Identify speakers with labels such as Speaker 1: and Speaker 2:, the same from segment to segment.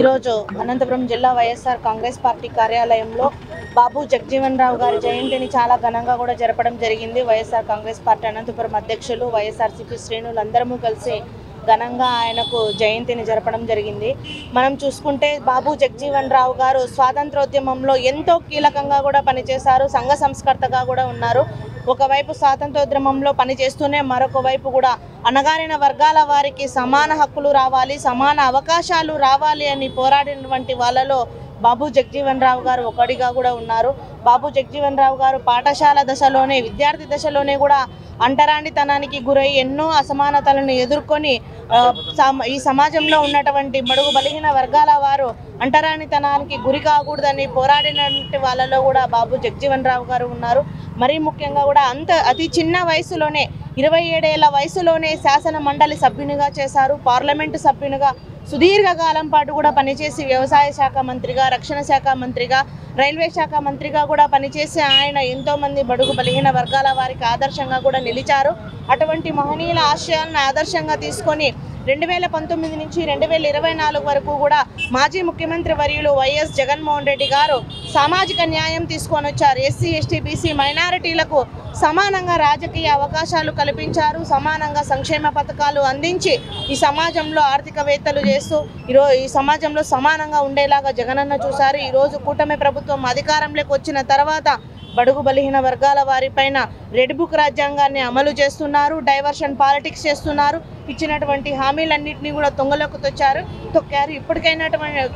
Speaker 1: ఈరోజు అనంతపురం జిల్లా వైఎస్ఆర్ కాంగ్రెస్ పార్టీ కార్యాలయంలో బాబు జగజీవన్ రావు గారి జయంతిని చాలా ఘనంగా కూడా జరపడం జరిగింది. వైఎస్ఆర్ కాంగ్రెస్ పార్టీ అనంతపురం అధ్యక్షులు వైఎస్ఆర్సీపీ శ్రేణులందరూ కలిసి ఘనంగా ఆయనకు జయంతిని జరపడం జరిగింది. మనం చూసుకుంటే బాబు జగజీవన్ రావు గారు స్వాతంత్రోద్యమంలో ఎంతో కీలకంగా కూడా పనిచేశారు. సంఘ సంస్కర్తగా కూడా ఉన్నారు. ఒకవైపు స్వాతంత్రోద్యమంలో పనిచేస్తూనే మరొక వైపు కూడా అణగారిన వర్గాల వారికి సమాన హక్కులు రావాలి, సమాన అవకాశాలు రావాలి అని పోరాడినటువంటి వాళ్ళలో బాబు జగజీవన్ రావు గారు ఒకటిగా కూడా ఉన్నారు. బాబు జగజీవన్ రావు గారు పాఠశాల దశలోనే, విద్యార్థి దశలోనే కూడా అంటరానితనానికి గురై ఎన్నో అసమానతలను ఎదుర్కొని ఈ సమాజంలో ఉన్నటువంటి బడుగు బలహీన వర్గాల వారు అంటరానితనానికి గురి కాకూడదని పోరాడినటువంటి వాళ్ళలో కూడా బాబు జగజీవన్ రావు గారు ఉన్నారు. మరీ ముఖ్యంగా కూడా అతి చిన్న వయసులోనే 27 ఏళ్ల వయసులోనే శాసన మండలి సభ్యునిగా చేశారు. పార్లమెంటు సభ్యునిగా సుదీర్ఘకాలం పాటు కూడా పనిచేసి వ్యవసాయ శాఖ మంత్రిగా, రక్షణ శాఖ మంత్రిగా, రైల్వే శాఖ మంత్రిగా కూడా పనిచేసి ఆయన ఎంతోమంది బడుగు బలహీన వర్గాల వారికి ఆదర్శంగా కూడా నిలిచారు. అటువంటి మహనీయుల ఆశయాలను ఆదర్శంగా తీసుకొని 2019 నుంచి 2024 వరకు కూడా మాజీ ముఖ్యమంత్రి వర్యులు వైఎస్ జగన్మోహన్ రెడ్డి గారు సామాజిక న్యాయం తీసుకొని వచ్చారు. ఎస్సీ, ఎస్టీ, బీసీ మైనారిటీలకు సమానంగా రాజకీయ అవకాశాలు కల్పించారు. సమానంగా సంక్షేమ పథకాలు అందించి ఈ సమాజంలో ఆర్థికవేత్తలు చేస్తూ ఈ సమాజంలో సమానంగా ఉండేలాగా జగనన్న చూశారు. ఈరోజు కూటమి ప్రభుత్వం అధికారంలోకి వచ్చిన తర్వాత బడుగు బలహీన వర్గాల వారిపైన రెడ్ బుక్ రాజ్యాంగాన్ని అమలు చేస్తున్నారు. డైవర్షన్ పాలిటిక్స్ చేస్తున్నారు. ఇచ్చినటువంటి హామీలన్నింటినీ కూడా తొక్కారు. ఇప్పటికైనా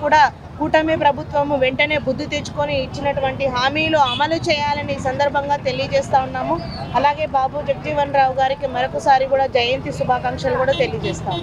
Speaker 1: కూడా కూటమి ప్రభుత్వము వెంటనే బుద్ధి తెచ్చుకొని ఇచ్చినటువంటి హామీలు అమలు చేయాలని ఈ సందర్భంగా తెలియజేస్తా ఉన్నాము. అలాగే బాబు జగజీవన్ రావు గారికి మరొకసారి కూడా జయంతి శుభాకాంక్షలు కూడా తెలియజేస్తాము.